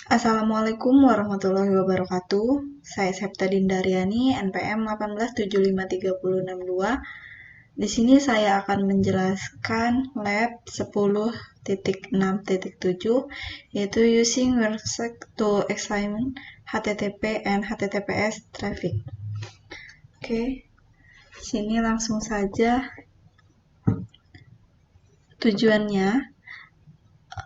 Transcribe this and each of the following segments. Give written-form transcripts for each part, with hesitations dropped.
Assalamualaikum warahmatullahi wabarakatuh. Saya Septa Dindaryani, NPM 1805362. Di sini saya akan menjelaskan lab 10.6.7 yaitu using WordSec to examine HTTP and HTTPS traffic. Oke, sini langsung saja tujuannya.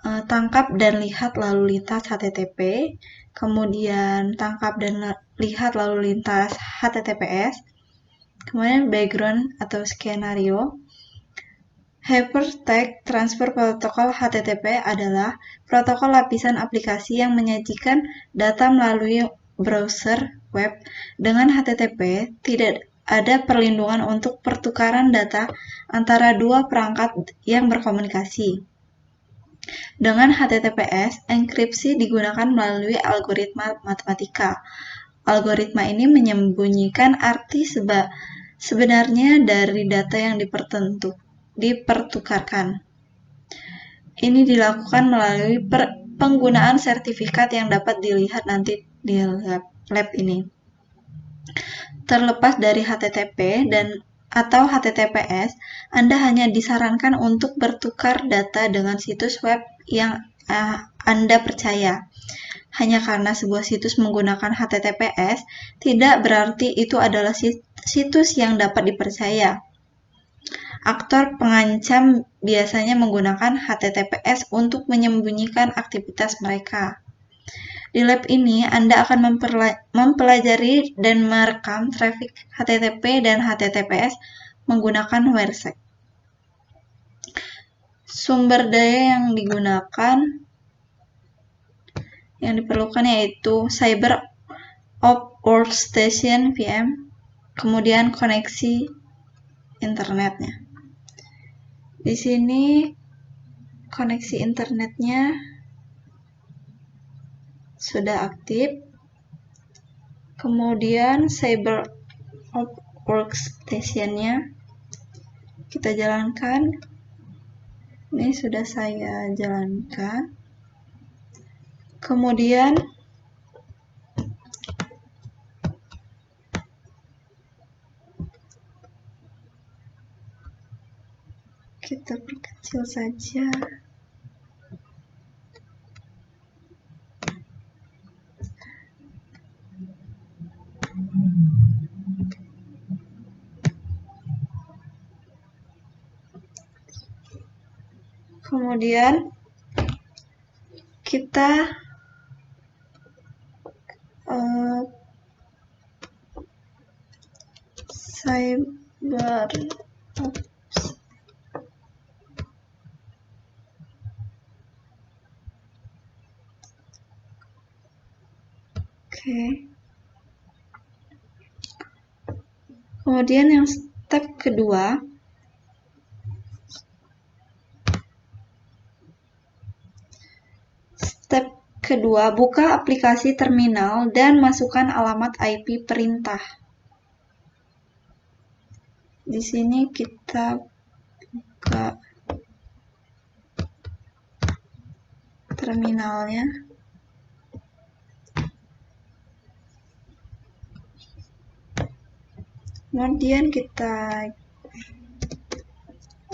Tangkap dan lihat lalu lintas HTTP, kemudian tangkap dan lihat lalu lintas HTTPS, kemudian background atau skenario. Hypertext Transfer Protocol HTTP adalah protokol lapisan aplikasi yang menyajikan data melalui browser web. Dengan HTTP, tidak ada perlindungan untuk pertukaran data antara dua perangkat yang berkomunikasi. Dengan HTTPS, enkripsi digunakan melalui algoritma matematika. Algoritma ini menyembunyikan arti sebenarnya dari data yang dipertukarkan. Ini dilakukan melalui penggunaan sertifikat yang dapat dilihat nanti di lab ini. Terlepas dari HTTP atau HTTPS, Anda hanya disarankan untuk bertukar data dengan situs web yang Anda percaya. Hanya karena sebuah situs menggunakan HTTPS, tidak berarti itu adalah situs yang dapat dipercaya. Aktor pengancam biasanya menggunakan HTTPS untuk menyembunyikan aktivitas mereka. Di lab ini, Anda akan mempelajari dan merekam traffic HTTP dan HTTPS menggunakan WordSec. Sumber daya yang diperlukan yaitu Cyber Workstation VM, kemudian koneksi internetnya. Di sini koneksi internetnya sudah aktif. Kemudian Cyber Workstation-nya kita jalankan. Ini sudah saya jalankan. Kemudian kita perkecil saja. Kemudian kita cyber Kemudian yang step kedua, buka aplikasi terminal dan masukkan alamat IP perintah. Di sini kita buka terminalnya. Kemudian kita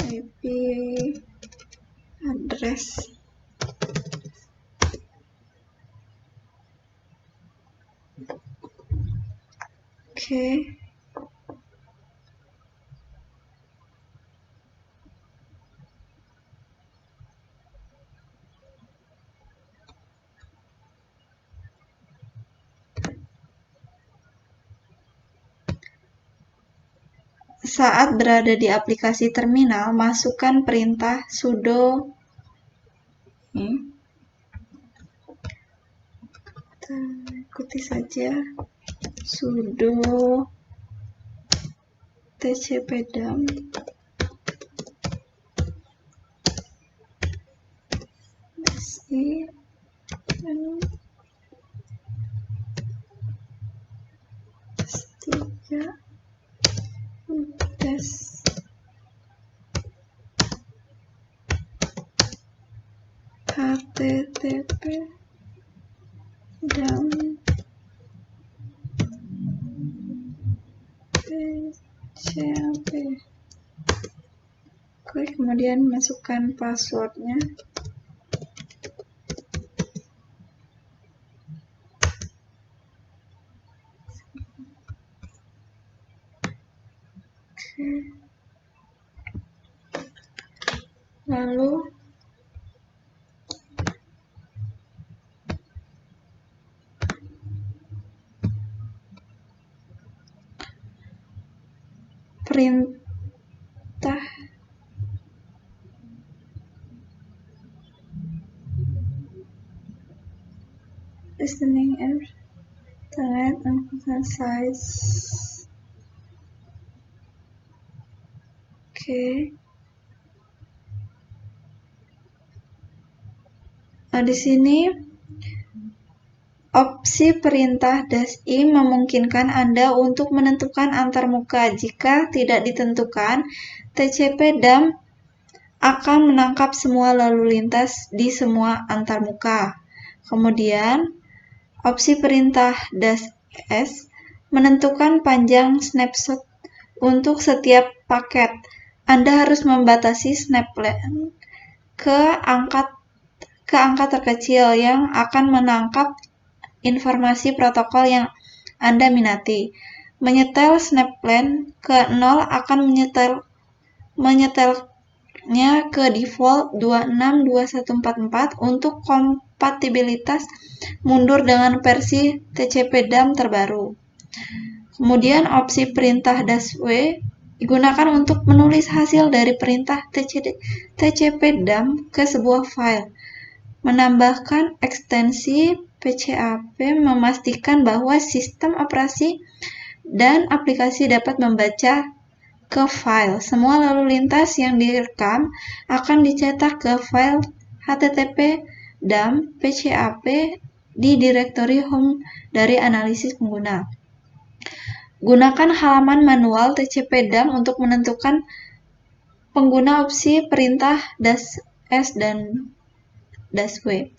IP address. Saat berada di aplikasi terminal, masukkan perintah sudo kita ikuti saja, sudo tcpdump http dam PCAP. Oke, kemudian masukkan passwordnya. Lalu perintah listening internet and size. Oke. Nah, di sini opsi perintah -i memungkinkan Anda untuk menentukan antarmuka. Jika tidak ditentukan, TCP/DAM akan menangkap semua lalu lintas di semua antarmuka. Kemudian, opsi perintah -s menentukan panjang snapshot untuk setiap paket. Anda harus membatasi snapshot ke angka terkecil yang akan menangkap informasi protokol yang Anda minati. Menyetel snapshot ke 0 akan menyetelnya ke default 262144 untuk kompatibilitas mundur dengan versi TCP/DAM terbaru. Kemudian opsi perintah -w digunakan untuk menulis hasil dari perintah TCP/DAM ke sebuah file. Menambahkan ekstensi PCAP memastikan bahwa sistem operasi dan aplikasi dapat membaca ke file. Semua lalu lintas yang direkam akan dicetak ke file http//dam PCAP di direktori home dari analisis pengguna. Gunakan halaman manual TCP/DAM untuk menentukan pengguna opsi perintah -s dan -w.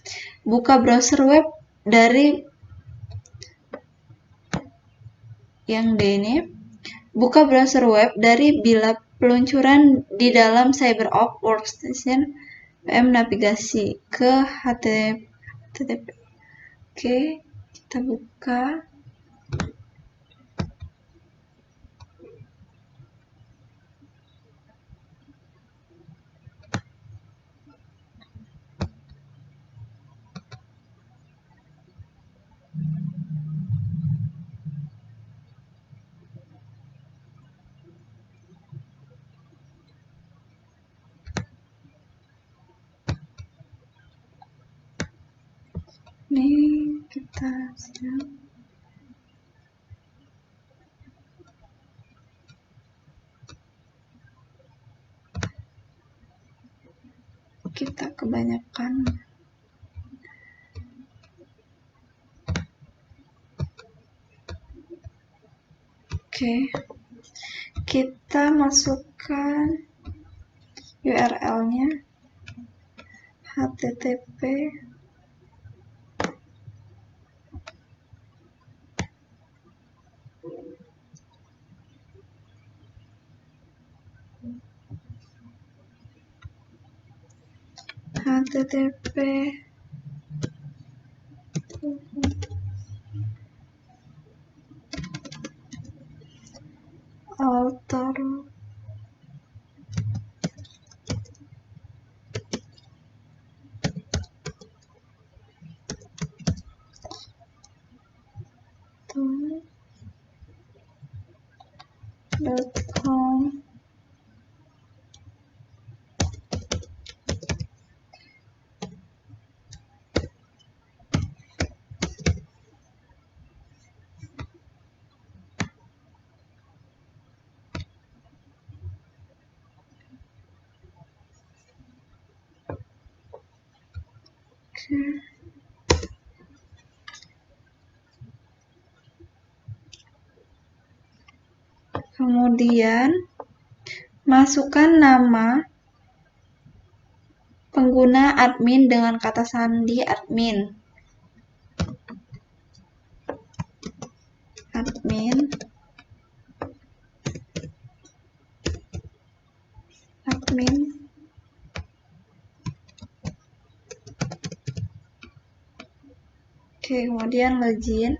Buka browser web dari Buka browser web dari bila peluncuran di dalam CyberOps Workstation PM navigasi ke HTTP. Oke, kita buka. Ini kita sedang kebanyakan. Oke, kita masukkan URL-nya http alter .com. Kemudian masukkan nama pengguna admin dengan kata sandi admin. admin Oke, kemudian login.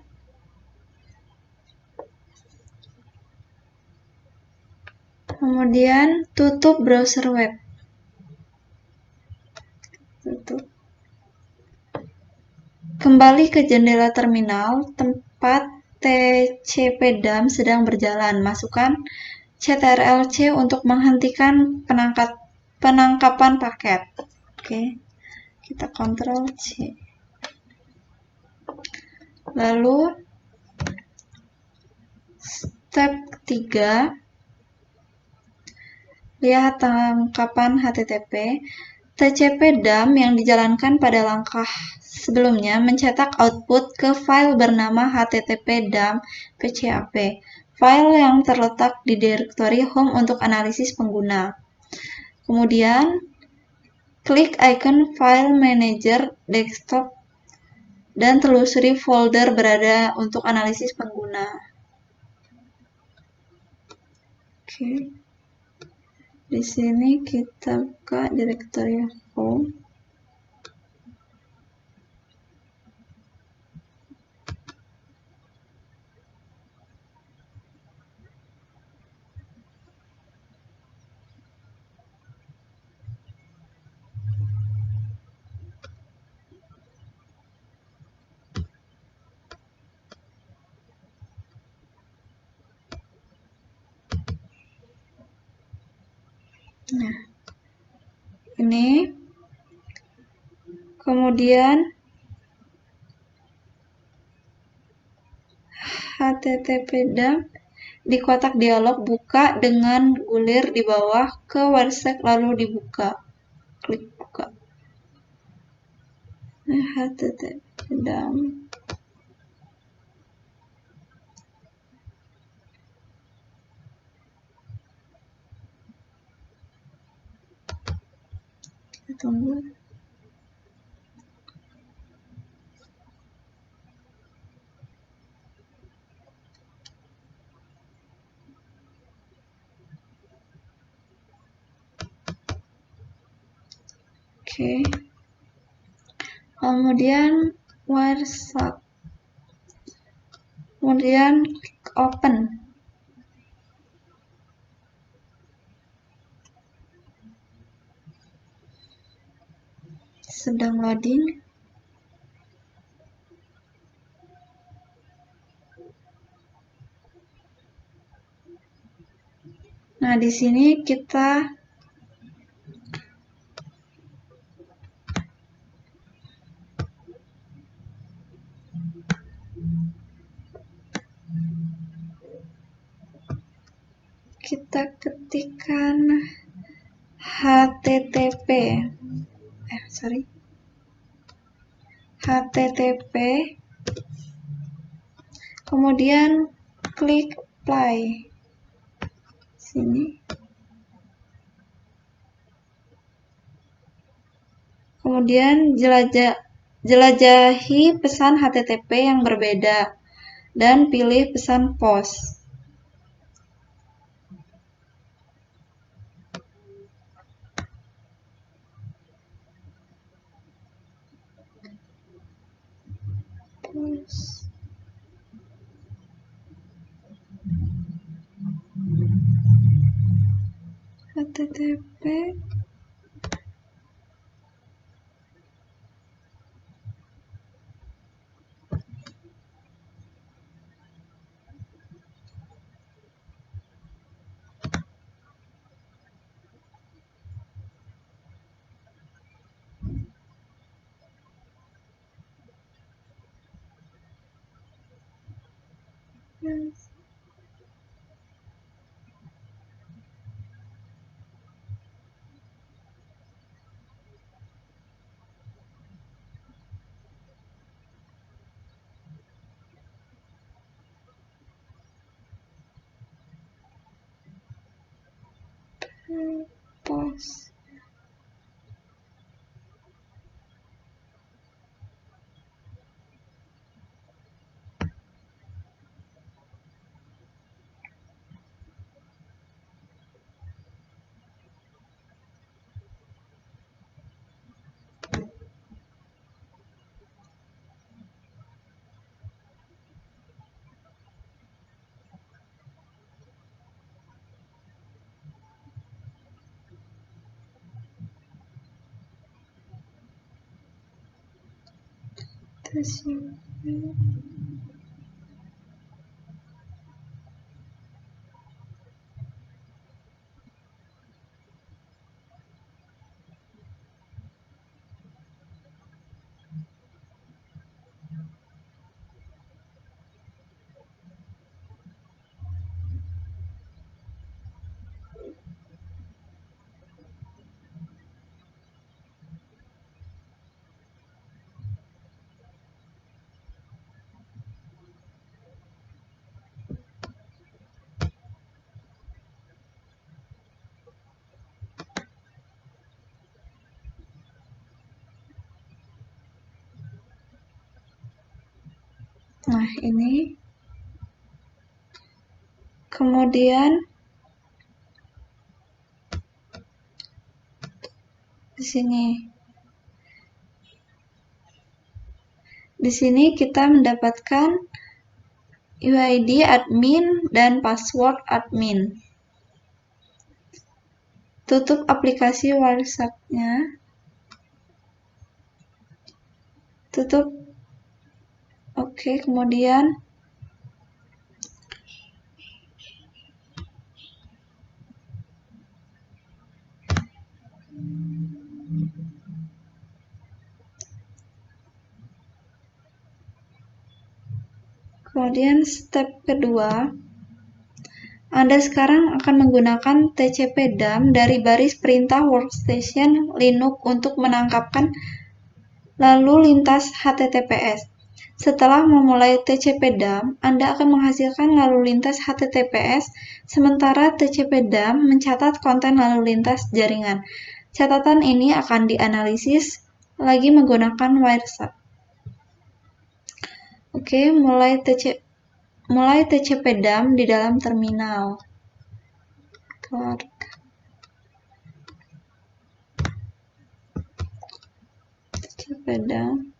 Kemudian tutup browser web. Tutup. Kembali ke jendela terminal tempat tcpdump sedang berjalan. Masukkan ctrl-c untuk menghentikan penangkapan paket. Oke, kita Ctrl-C. Lalu step ketiga, lihat tangkapan HTTP. tcpdump yang dijalankan pada langkah sebelumnya mencetak output ke file bernama http://dump.php, file yang terletak di direktori home untuk analisis pengguna. Kemudian, klik icon File Manager Desktop dan telusuri folder berada untuk analisis pengguna. Oke. Di sini kita buka direktori home. Nah, ini kemudian http://dump di kotak dialog buka dengan gulir di bawah ke WordSec lalu dibuka. Klik buka. Nah, http://dump. Kita tunggu. Oke. Kemudian WordSec. Kemudian klik open. Sedang loading. Nah, di sini kita ketikkan http kemudian klik apply sini, kemudian jelajahi pesan HTTP yang berbeda dan pilih pesan POST. HTTP POST. Nah, ini. Kemudian di sini kita mendapatkan UID admin dan password admin. Tutup aplikasi WhatsApp-nya. Tutup. Oke, kemudian step kedua, Anda sekarang akan menggunakan tcpdump dari baris perintah workstation Linux untuk menangkapkan lalu lintas HTTPS. Setelah memulai tcpdump, Anda akan menghasilkan lalu lintas HTTPS, sementara tcpdump mencatat konten lalu lintas jaringan. Catatan ini akan dianalisis lagi menggunakan Wireshark. Oke, mulai tcpdump di dalam terminal. tcpdump.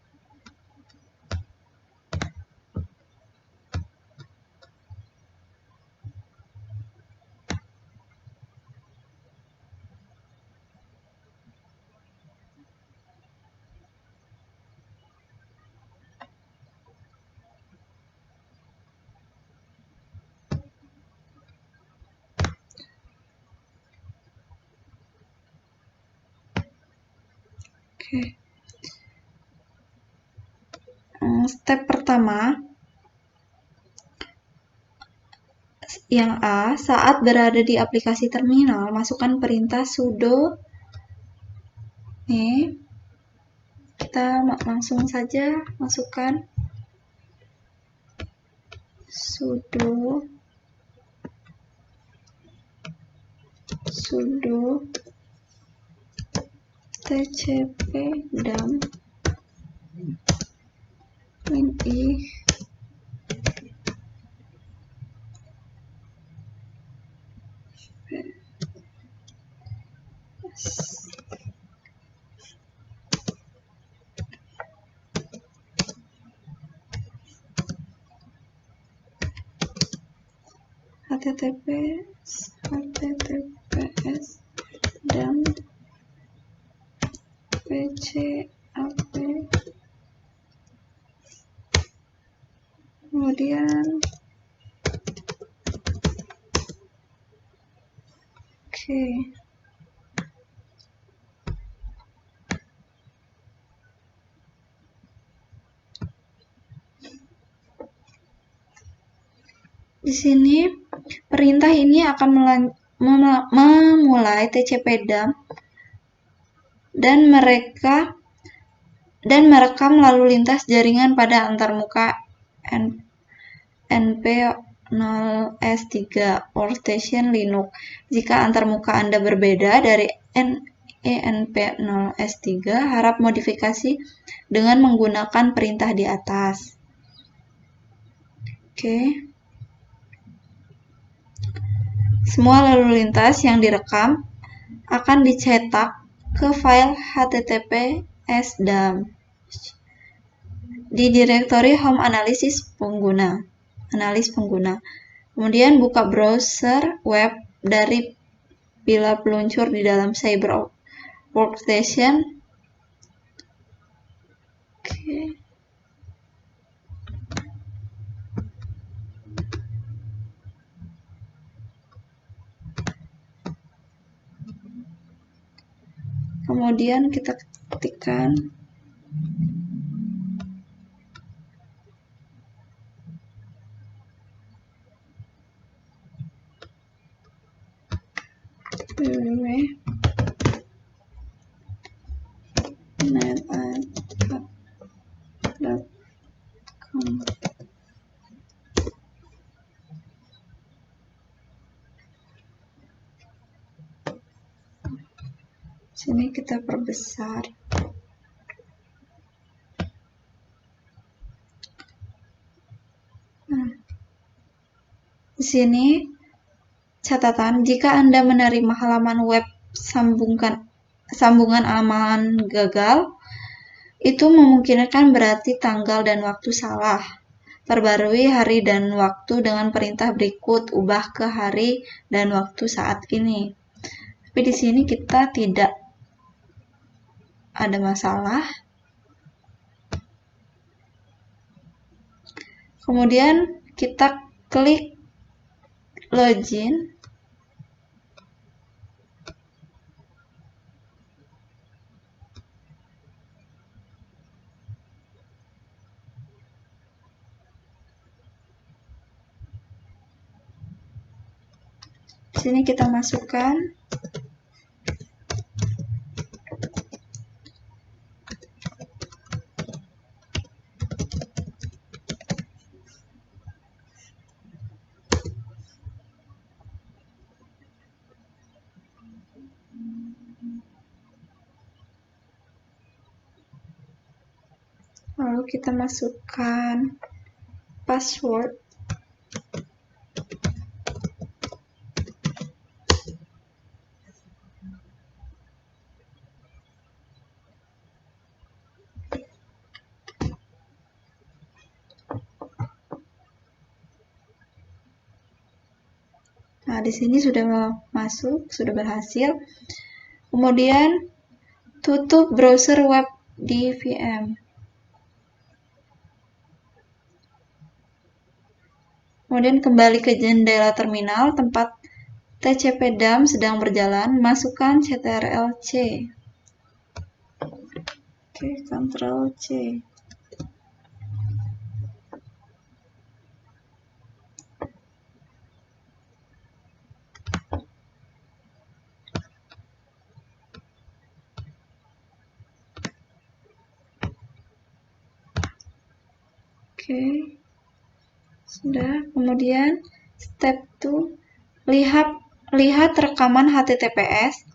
Oke. Step pertama, yang A, saat berada di aplikasi terminal, masukkan perintah sudo. Nih, kita langsung saja masukkan sudo tcpdump ini https dump pcap, kemudian oke. Di sini perintah ini akan memulai tcpdump dan merekam lalu lintas jaringan pada antarmuka NP0S3 workstation Linux. Jika antarmuka Anda berbeda dari ENP0S3, harap modifikasi dengan menggunakan perintah di atas. Oke. Semua lalu lintas yang direkam akan dicetak ke file https dump di direktori home analis pengguna. Kemudian buka browser web dari bila peluncur di dalam Cyber Workstation. Oke. Kemudian kita ketikkan www.netapp.com. Sini kita perbesar. Di sini catatan, jika Anda menerima halaman web sambungan halaman gagal, itu memungkinkan berarti tanggal dan waktu salah. Perbarui hari dan waktu dengan perintah berikut, ubah ke hari dan waktu saat ini. Tapi di sini kita tidak ada masalah. Kemudian kita klik login. Di sini kita masukkan lalu kita masukkan password. Nah, di sini sudah masuk, sudah berhasil. Kemudian tutup browser web di VM. Kemudian kembali ke jendela terminal tempat tcpdump sedang berjalan, masukkan ctrl-c. Oke, ctrl-c. Oke, sudah. Kemudian step 2, lihat rekaman HTTPS.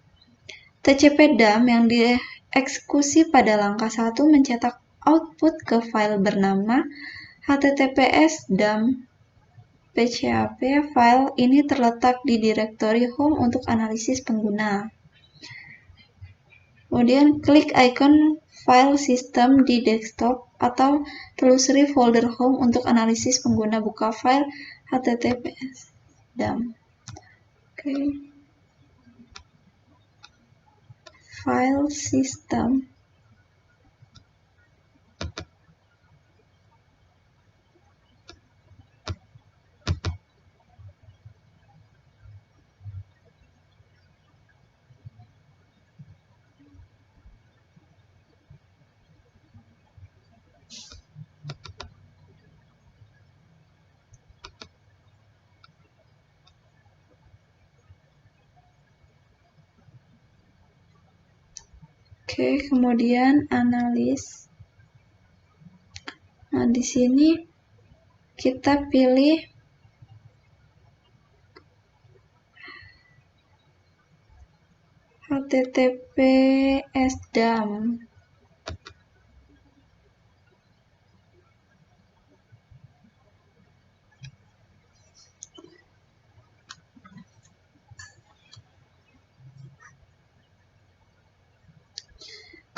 tcpdump yang dieksekusi pada langkah 1 mencetak output ke file bernama https dump php. File ini terletak di direktori home untuk analisis pengguna. Kemudian klik icon file system di desktop atau telusuri folder home untuk analisis pengguna. Buka file https dump. Oke. File system. Oke, kemudian analis. Nah, di sini kita pilih https dump.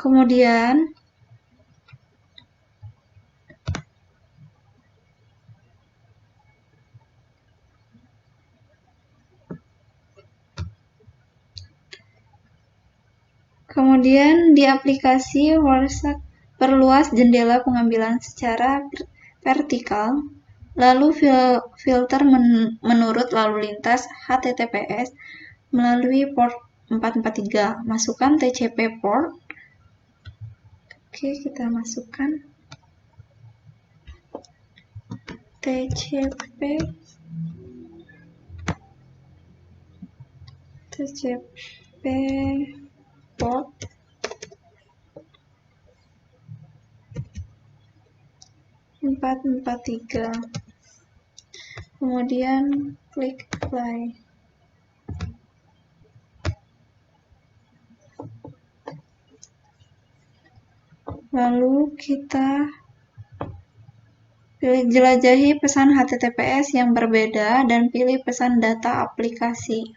Kemudian di aplikasi WordSat, perluas jendela pengambilan secara vertikal, lalu filter menurut lalu lintas HTTPS melalui port 443. Masukkan TCP port. Oke, kita masukkan TCP port 443. Kemudian klik apply. Lalu kita pilih jelajahi pesan HTTPS yang berbeda dan pilih pesan data aplikasi.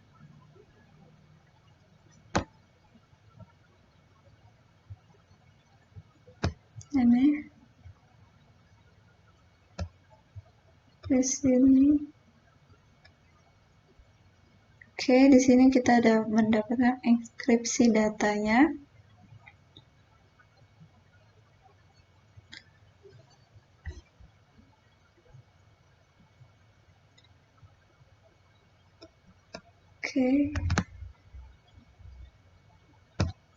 Ini di sini. Oke, di sini kita ada mendapatkan enkripsi datanya. Oke.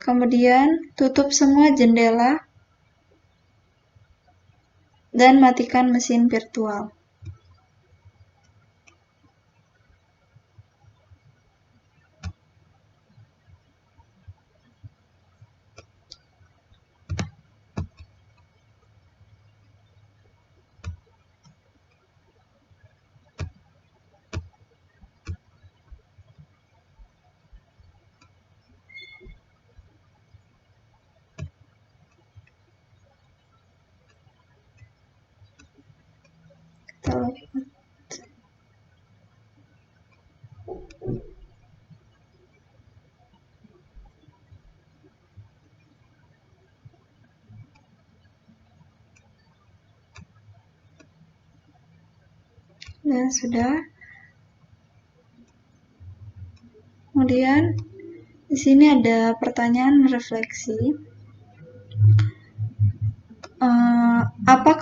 Kemudian tutup semua jendela dan matikan mesin virtual. Dan sudah. Kemudian di sini ada pertanyaan refleksi. Apa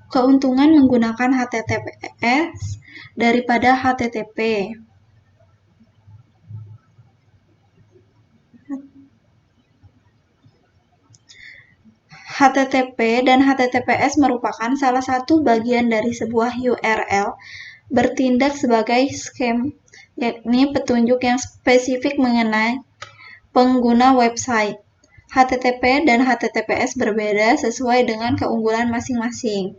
keuntungan menggunakan HTTPS daripada HTTP? HTTP dan HTTPS merupakan salah satu bagian dari sebuah URL bertindak sebagai scheme, yakni petunjuk yang spesifik mengenai pengguna website. HTTP dan HTTPS berbeda sesuai dengan keunggulan masing-masing.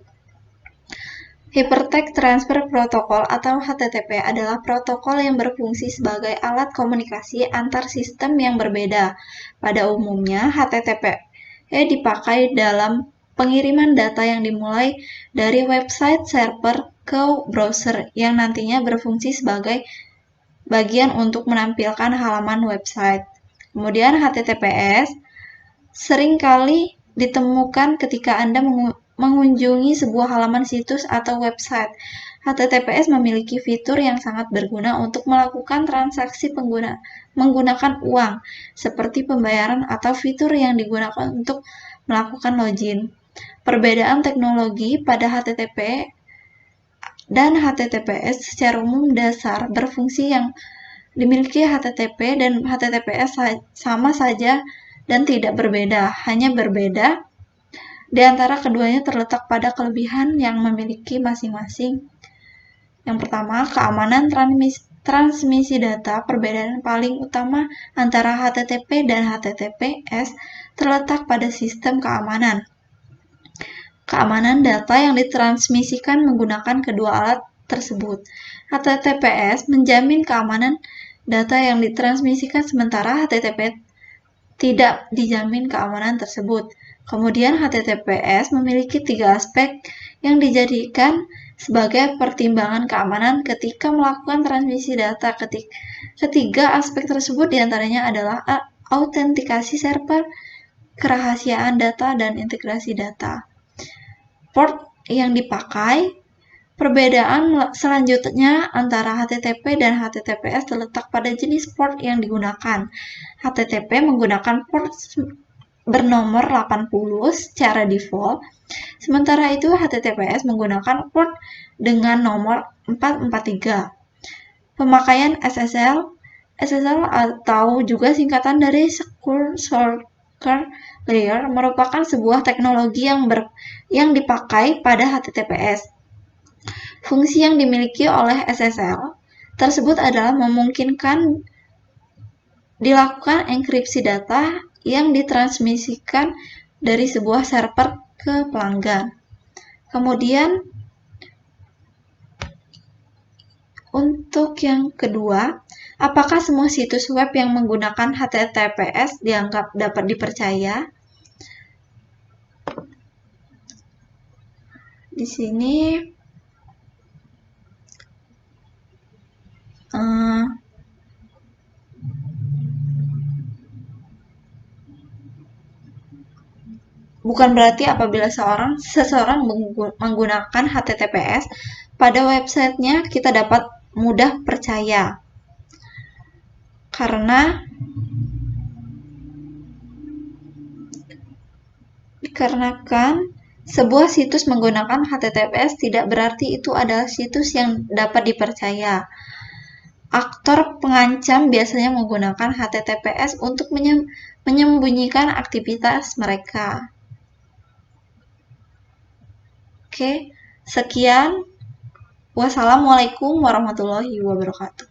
Hypertext Transfer Protocol atau HTTP adalah protokol yang berfungsi sebagai alat komunikasi antar sistem yang berbeda. Pada umumnya, HTTP dipakai dalam pengiriman data yang dimulai dari website server ke browser yang nantinya berfungsi sebagai bagian untuk menampilkan halaman website. Kemudian HTTPS seringkali ditemukan ketika Anda mengunjungi sebuah halaman situs atau website. HTTPS memiliki fitur yang sangat berguna untuk melakukan transaksi menggunakan uang, seperti pembayaran atau fitur yang digunakan untuk melakukan login. Perbedaan teknologi pada HTTP dan HTTPS secara umum dasar berfungsi yang dimiliki HTTP dan HTTPS sama saja dan tidak berbeda, hanya berbeda di antara keduanya terletak pada kelebihan yang memiliki masing-masing. Yang pertama, keamanan transmisi data. Perbedaan paling utama antara HTTP dan HTTPS terletak pada sistem keamanan. Keamanan data yang ditransmisikan menggunakan kedua alat tersebut. HTTPS menjamin keamanan data yang ditransmisikan, sementara HTTP tidak dijamin keamanan tersebut. Kemudian HTTPS memiliki 3 aspek yang dijadikan sebagai pertimbangan keamanan ketika melakukan transmisi data. Ketiga aspek tersebut diantaranya adalah autentikasi server, kerahasiaan data, dan integrasi data. Port yang dipakai. Perbedaan selanjutnya antara HTTP dan HTTPS terletak pada jenis port yang digunakan. HTTP menggunakan port bernomor 80 secara default, sementara itu HTTPS menggunakan port dengan nomor 443. Pemakaian SSL SSL atau juga singkatan dari Secure Shortcut Layer merupakan sebuah teknologi yang dipakai pada HTTPS. Fungsi yang dimiliki oleh SSL tersebut adalah memungkinkan dilakukan enkripsi data yang ditransmisikan dari sebuah server ke pelanggan. Kemudian untuk yang kedua, apakah semua situs web yang menggunakan HTTPS dianggap dapat dipercaya? Di sini bukan berarti apabila seseorang menggunakan HTTPS pada websitenya kita dapat mudah percaya. Dikarenakan sebuah situs menggunakan HTTPS tidak berarti itu adalah situs yang dapat dipercaya. Aktor pengancam biasanya menggunakan HTTPS untuk menyembunyikan aktivitas mereka. Oke, sekian. Wassalamualaikum warahmatullahi wabarakatuh.